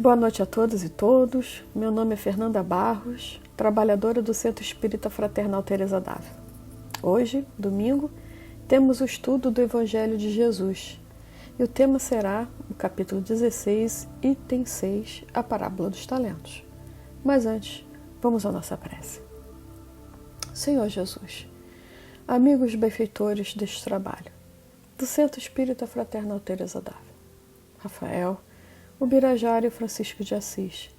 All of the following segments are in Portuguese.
Boa noite a todas e todos. Meu nome é Fernanda Barros, trabalhadora do Centro Espírita Fraternal Teresa d'Ávila. Hoje, domingo, temos o estudo do Evangelho de Jesus e o tema será o capítulo 16, item 6, a parábola dos talentos. Mas antes, vamos à nossa prece. Senhor Jesus, amigos benfeitores deste trabalho, do Centro Espírita Fraternal Teresa d'Ávila, Rafael, o Birajara e o Francisco de Assis,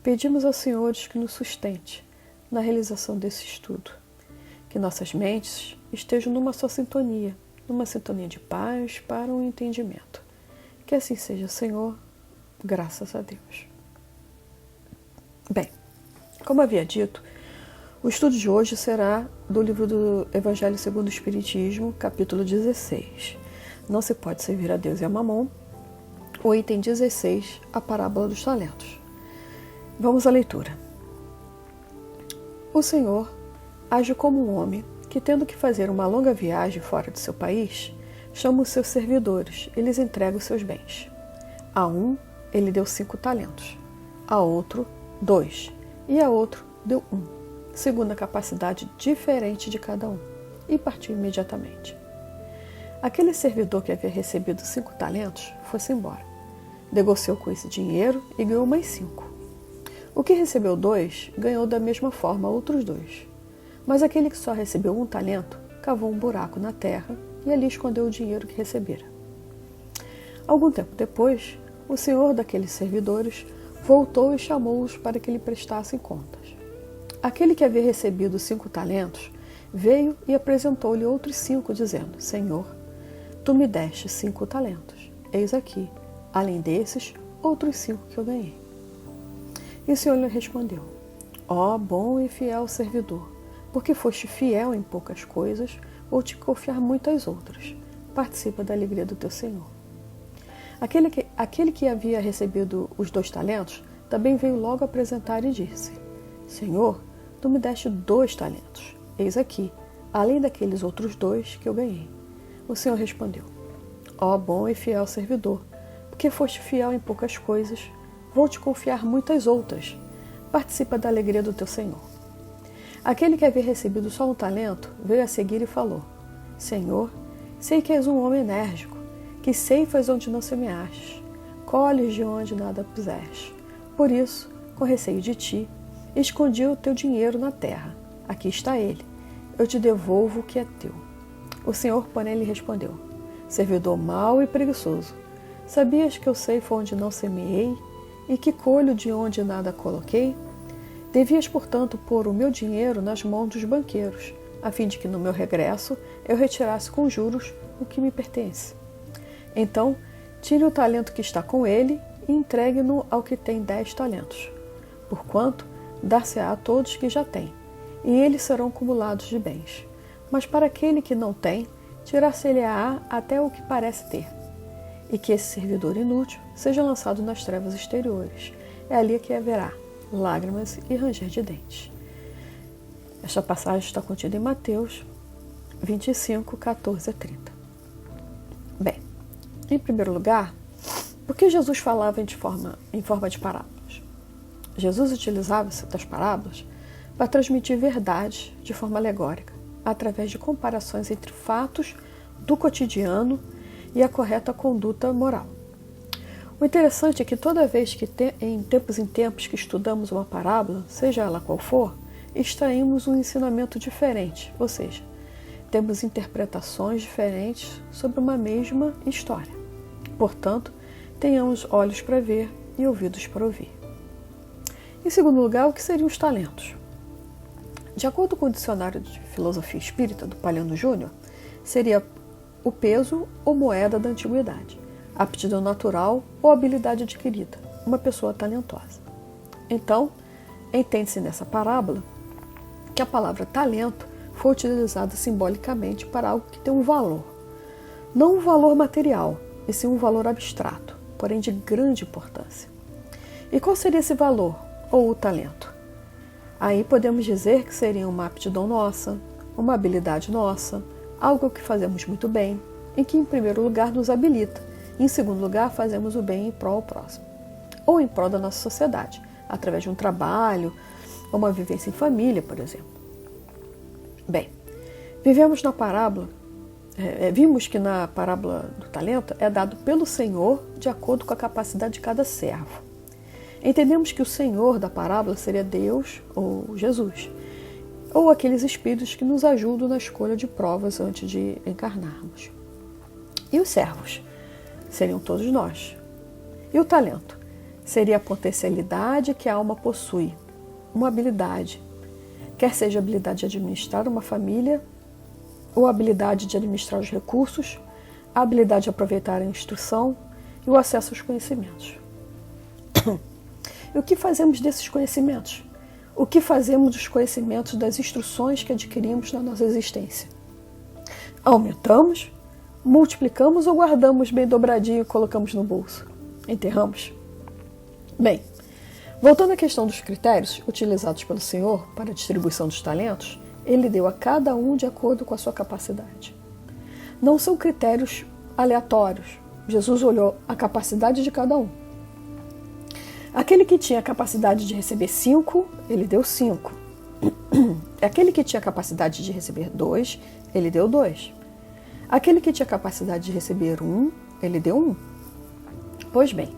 pedimos aos senhores que nos sustente na realização desse estudo, que nossas mentes estejam numa só sintonia, numa sintonia de paz para um entendimento. Que assim seja, Senhor, graças a Deus. Bem, como havia dito, o estudo de hoje será do livro do Evangelho segundo o Espiritismo, capítulo 16. Não se pode servir a Deus e a Mamon. O item 16, a parábola dos talentos. Vamos à leitura. O Senhor age como um homem que, tendo que fazer uma longa viagem fora de seu país, chama os seus servidores e lhes entrega os seus bens. A um, ele deu 5 talentos, a outro, 2, e a outro deu 1, segundo a capacidade diferente de cada um, e partiu imediatamente. Aquele servidor que havia recebido 5 talentos foi-se embora. Negociou com esse dinheiro e ganhou mais 5. O que recebeu 2, ganhou da mesma forma outros 2. Mas aquele que só recebeu 1 talento, cavou um buraco na terra e ali escondeu o dinheiro que recebera. Algum tempo depois, o senhor daqueles servidores voltou e chamou-os para que lhe prestassem contas. Aquele que havia recebido 5 talentos veio e apresentou-lhe outros 5, dizendo: Senhor, tu me deste 5 talentos. Eis aqui, além desses, outros 5 que eu ganhei. E o Senhor lhe respondeu: Ó bom e fiel servidor, porque foste fiel em poucas coisas, vou te confiar muitas outras. Participa da alegria do teu Senhor. Aquele que havia recebido os 2 talentos também veio logo apresentar e disse: Senhor, tu me deste 2 talentos. Eis aqui, além daqueles outros 2 que eu ganhei. O Senhor respondeu: Ó bom e fiel servidor, porque foste fiel em poucas coisas, vou te confiar muitas outras. Participa da alegria do teu Senhor. Aquele que havia recebido só 1 talento veio a seguir e falou: Senhor, sei que és um homem enérgico, que ceifas onde não semeastes, colhes de onde nada puseste. Por isso, com receio de ti, escondi o teu dinheiro na terra. Aqui está ele. Eu te devolvo o que é teu. O Senhor, porém, lhe respondeu: Servidor mau e preguiçoso, sabias que eu ceifo onde não semeei e que colho de onde nada coloquei? Devias, portanto, pôr o meu dinheiro nas mãos dos banqueiros, a fim de que no meu regresso eu retirasse com juros o que me pertence. Então, tire o talento que está com ele e entregue-no ao que tem 10 talentos. Porquanto, dar-se-á a todos que já têm, e eles serão acumulados de bens. Mas para aquele que não tem, tirar-se-lhe-á até o que parece ter. E que esse servidor inútil seja lançado nas trevas exteriores. É ali que haverá lágrimas e ranger de dentes. Esta passagem está contida em Mateus 25, 14 a 30. Bem, em primeiro lugar, por que Jesus falava em forma de parábolas? Jesus utilizava das parábolas para transmitir verdade de forma alegórica, através de comparações entre fatos do cotidiano e a correta conduta moral. O interessante é que toda vez que em tempos que estudamos uma parábola, seja ela qual for, extraímos um ensinamento diferente, ou seja, temos interpretações diferentes sobre uma mesma história. Portanto, tenhamos olhos para ver e ouvidos para ouvir. Em segundo lugar, o que seriam os talentos? De acordo com o Dicionário de Filosofia Espírita do Palhano Júnior, seria o peso ou moeda da antiguidade, aptidão natural ou habilidade adquirida, uma pessoa talentosa. Então, entende-se nessa parábola que a palavra talento foi utilizada simbolicamente para algo que tem um valor. Não um valor material, e sim um valor abstrato, porém de grande importância. E qual seria esse valor, ou o talento? Aí podemos dizer que seria uma aptidão nossa, uma habilidade nossa, algo que fazemos muito bem, em que em primeiro lugar nos habilita, e em segundo lugar fazemos o bem em prol ao próximo. ou em prol da nossa sociedade, através de um trabalho ou uma vivência em família, por exemplo. Bem, vimos que na parábola do talento é dado pelo Senhor de acordo com a capacidade de cada servo. Entendemos que o Senhor da parábola seria Deus ou Jesus, ou aqueles espíritos que nos ajudam na escolha de provas antes de encarnarmos. E os servos? Seriam todos nós. E o talento? Seria a potencialidade que a alma possui, uma habilidade, quer seja a habilidade de administrar uma família, ou a habilidade de administrar os recursos, a habilidade de aproveitar a instrução e o acesso aos conhecimentos. E o que fazemos desses conhecimentos? O que fazemos dos conhecimentos das instruções que adquirimos na nossa existência? Aumentamos, multiplicamos ou guardamos bem dobradinho e colocamos no bolso? Enterramos? Bem, voltando à questão dos critérios utilizados pelo Senhor para a distribuição dos talentos, Ele deu a cada um de acordo com a sua capacidade. Não são critérios aleatórios. Jesus olhou a capacidade de cada um. Aquele que tinha a capacidade de receber 5, Ele deu 5. Aquele que tinha a capacidade de receber 2, Ele deu 2. Aquele que tinha a capacidade de receber 1, Ele deu 1. Pois bem,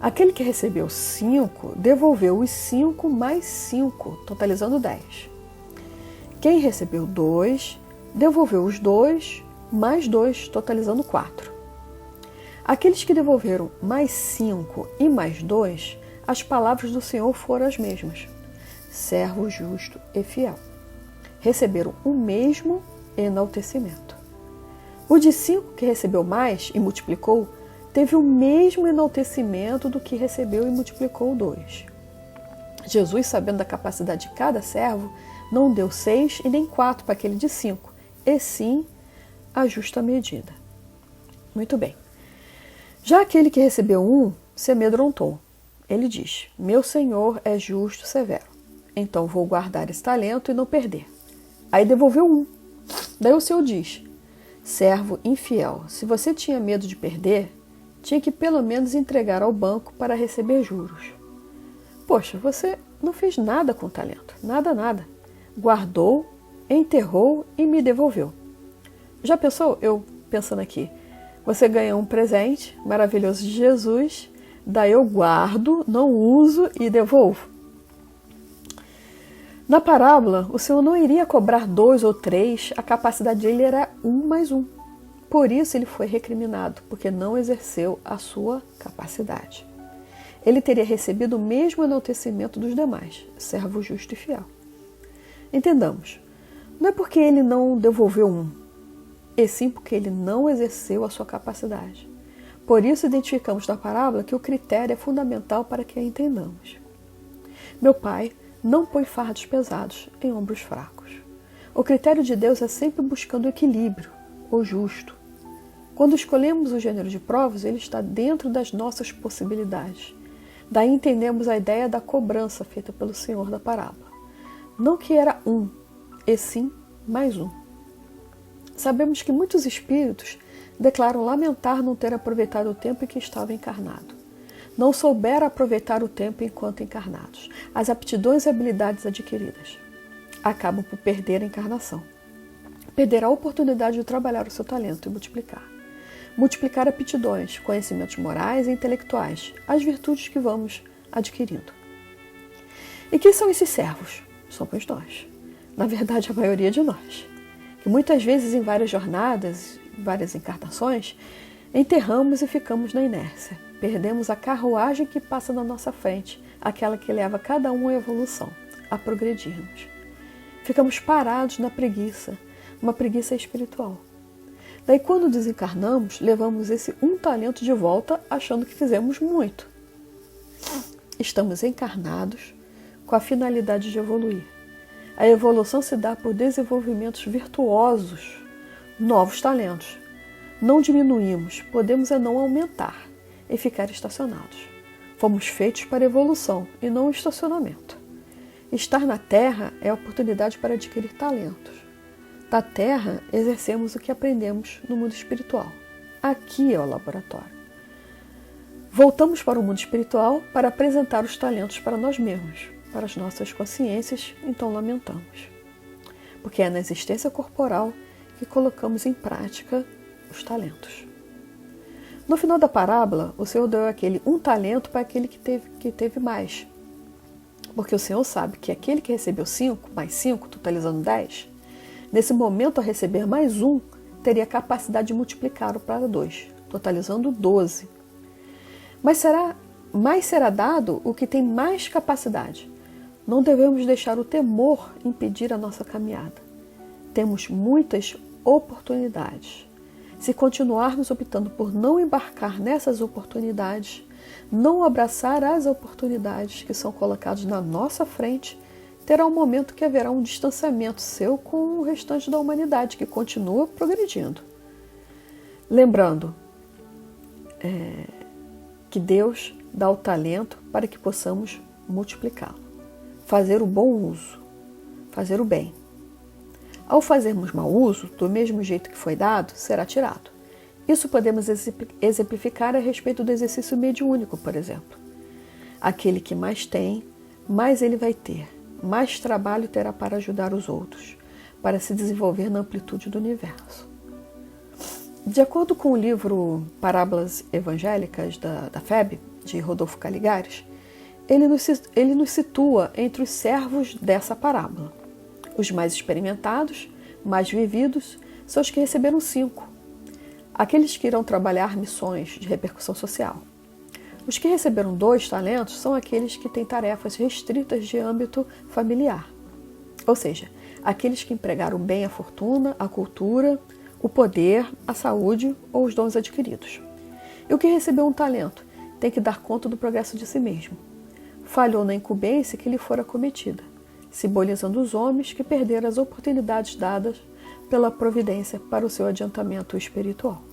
aquele que recebeu 5, devolveu os 5 mais 5, totalizando 10. Quem recebeu 2, devolveu os 2 mais 2, totalizando 4. Aqueles que devolveram mais 5 e mais 2, as palavras do Senhor foram as mesmas: servo justo e fiel. Receberam o mesmo enaltecimento. O de 5 que recebeu mais e multiplicou, teve o mesmo enaltecimento do que recebeu e multiplicou 2. Jesus, sabendo da capacidade de cada servo, não deu 6 e nem 4 para aquele de 5, e sim a justa medida. Muito bem. Já aquele que recebeu 1 se amedrontou. Ele diz: meu Senhor é justo e severo, então vou guardar esse talento e não perder. Aí devolveu 1. Daí o Senhor diz: servo infiel, se você tinha medo de perder, tinha que pelo menos entregar ao banco para receber juros. Poxa, você não fez nada com o talento, nada. Guardou, enterrou e me devolveu. Já pensou? Eu pensando aqui, você ganha um presente maravilhoso de Jesus, daí eu guardo, não uso e devolvo. Na parábola, o Senhor não iria cobrar 2 ou 3, a capacidade dele era 1 mais 1. Por isso ele foi recriminado, porque não exerceu a sua capacidade. Ele teria recebido o mesmo enaltecimento dos demais, servo justo e fiel. Entendamos, não é porque ele não devolveu 1, e sim porque ele não exerceu a sua capacidade. Por isso identificamos na parábola que o critério é fundamental para que a entendamos. Meu Pai não põe fardos pesados em ombros fracos. O critério de Deus é sempre buscando o equilíbrio, o justo. Quando escolhemos o gênero de provas, ele está dentro das nossas possibilidades. Daí entendemos a ideia da cobrança feita pelo Senhor da parábola. Não que era 1, e sim mais 1. Sabemos que muitos espíritos declaram lamentar não ter aproveitado o tempo em que estava encarnado. Não souberam aproveitar o tempo enquanto encarnados. As aptidões e habilidades adquiridas acabam por perder a encarnação. Perder a oportunidade de trabalhar o seu talento e multiplicar. Multiplicar aptidões, conhecimentos morais e intelectuais, as virtudes que vamos adquirindo. E quem são esses servos? Somos nós. Na verdade, a maioria de nós. Que muitas vezes, em várias jornadas, várias encarnações, enterramos e ficamos na inércia. Perdemos a carruagem que passa na nossa frente, aquela que leva cada um à evolução, a progredirmos. Ficamos parados na preguiça, uma preguiça espiritual. Daí, quando desencarnamos, levamos esse 1 talento de volta, achando que fizemos muito. Estamos encarnados com a finalidade de evoluir. A evolução se dá por desenvolvimentos virtuosos, novos talentos. Não diminuímos, podemos não aumentar e ficar estacionados. Fomos feitos para evolução e não estacionamento. Estar na Terra é a oportunidade para adquirir talentos. Da Terra, exercemos o que aprendemos no mundo espiritual. Aqui é o laboratório. Voltamos para o mundo espiritual para apresentar os talentos para nós mesmos, para as nossas consciências, então lamentamos. Porque é na existência corporal que colocamos em prática os talentos. No final da parábola, o Senhor deu aquele um talento para aquele que teve mais. Porque o Senhor sabe que aquele que recebeu 5, mais 5, totalizando 10, nesse momento, ao receber mais um, teria capacidade de multiplicar para 2, totalizando 12. Mas será dado o que tem mais capacidade. Não devemos deixar o temor impedir a nossa caminhada. Temos muitas oportunidades. Se continuarmos optando por não embarcar nessas oportunidades, não abraçar as oportunidades que são colocadas na nossa frente, terá um momento que haverá um distanciamento seu com o restante da humanidade, que continua progredindo. Lembrando que Deus dá o talento para que possamos multiplicá-lo. Fazer o bom uso, fazer o bem. Ao fazermos mau uso, do mesmo jeito que foi dado, será tirado. Isso podemos exemplificar a respeito do exercício mediúnico, por exemplo. Aquele que mais tem, mais ele vai ter, mais trabalho terá para ajudar os outros, para se desenvolver na amplitude do universo. De acordo com o livro Parábolas Evangélicas da FEB, de Rodolfo Caligares, ele nos situa entre os servos dessa parábola. Os mais experimentados, mais vividos, são os que receberam 5. Aqueles que irão trabalhar missões de repercussão social. Os que receberam 2 talentos são aqueles que têm tarefas restritas de âmbito familiar. Ou seja, aqueles que empregaram bem a fortuna, a cultura, o poder, a saúde ou os dons adquiridos. E o que recebeu um talento tem que dar conta do progresso de si mesmo. Falhou na incumbência que lhe fora cometida, simbolizando os homens que perderam as oportunidades dadas pela providência para o seu adiantamento espiritual.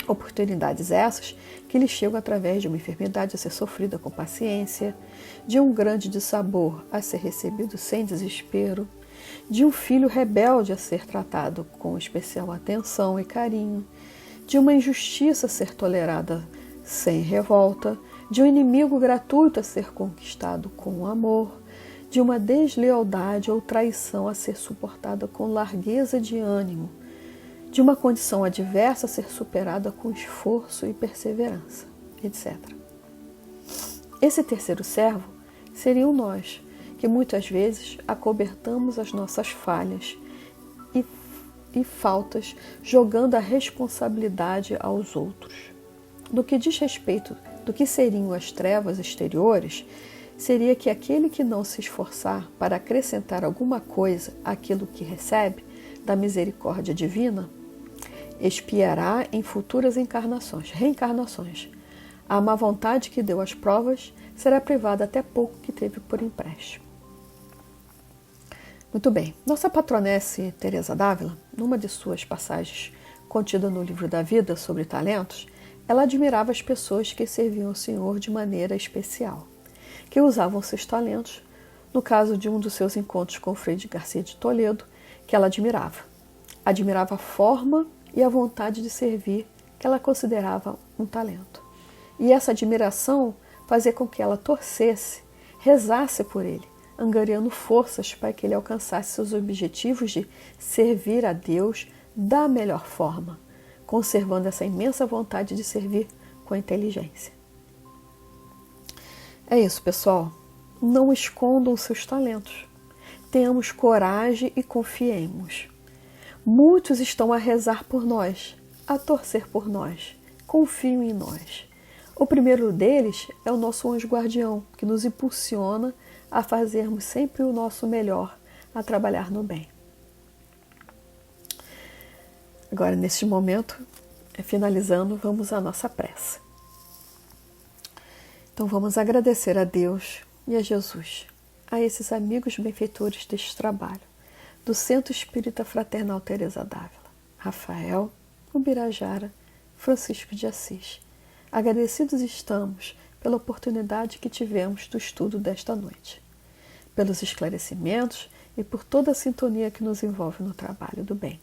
Oportunidades essas que lhe chegam através de uma enfermidade a ser sofrida com paciência, de um grande dissabor a ser recebido sem desespero, de um filho rebelde a ser tratado com especial atenção e carinho, de uma injustiça a ser tolerada sem revolta, de um inimigo gratuito a ser conquistado com amor, de uma deslealdade ou traição a ser suportada com largueza de ânimo, de uma condição adversa a ser superada com esforço e perseverança, etc. Esse terceiro servo seriam nós, que muitas vezes acobertamos as nossas falhas e faltas, jogando a responsabilidade aos outros. No que diz respeito do que seriam as trevas exteriores, seria que aquele que não se esforçar para acrescentar alguma coisa àquilo que recebe da misericórdia divina, expiará em futuras reencarnações. A má vontade que deu as provas será privada até pouco que teve por empréstimo. Muito bem, nossa patronesse Teresa d'Ávila, numa de suas passagens contida no livro da vida sobre talentos, ela admirava as pessoas que serviam ao Senhor de maneira especial, que usavam seus talentos, no caso de um dos seus encontros com Frei de Garcia de Toledo, que ela admirava. Admirava a forma e a vontade de servir que ela considerava um talento. E essa admiração fazia com que ela torcesse, rezasse por ele, angariando forças para que ele alcançasse seus objetivos de servir a Deus da melhor forma, conservando essa imensa vontade de servir com inteligência. É isso, pessoal. Não escondam seus talentos. Tenhamos coragem e confiemos. Muitos estão a rezar por nós, a torcer por nós. Confiam em nós. O primeiro deles é o nosso anjo guardião, que nos impulsiona a fazermos sempre o nosso melhor, a trabalhar no bem. Agora, neste momento, finalizando, vamos à nossa prece. Então, vamos agradecer a Deus e a Jesus, a esses amigos benfeitores deste trabalho, do Centro Espírita Fraternal Teresa d'Ávila, Rafael, Ubirajara, Francisco de Assis. Agradecidos estamos pela oportunidade que tivemos do estudo desta noite, pelos esclarecimentos e por toda a sintonia que nos envolve no trabalho do bem.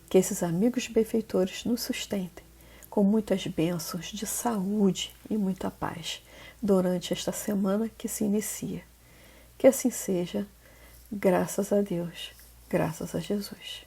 Que esses amigos benfeitores nos sustentem, com muitas bênçãos de saúde e muita paz durante esta semana que se inicia. Que assim seja, graças a Deus, graças a Jesus.